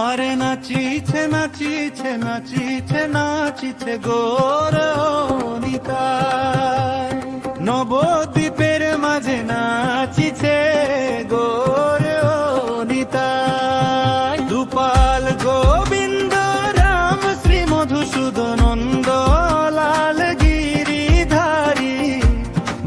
আরে নাচিছে নাচিছে নাচিছে নাচিছে গোর নিতাই, নবদ্বীপের মাঝে নাচিছে গোর নিতাই। দুপাল গোবিন্দ রাম শ্রী মধুসূদনন্দ লাল গিরিধারী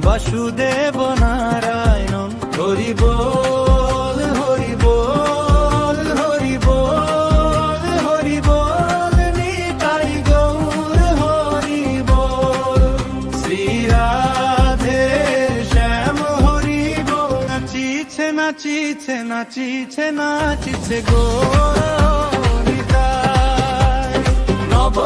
বাসুদেব নারায়ণ হরি বল হরি বল হরি বল হরি বল নিতাই গৌর হরি বল। শ্রী রাধে শ্যাম হরি বল। নাচিছে নাচিছে নাচিছে নাচিছে গৌর নিতাই, নব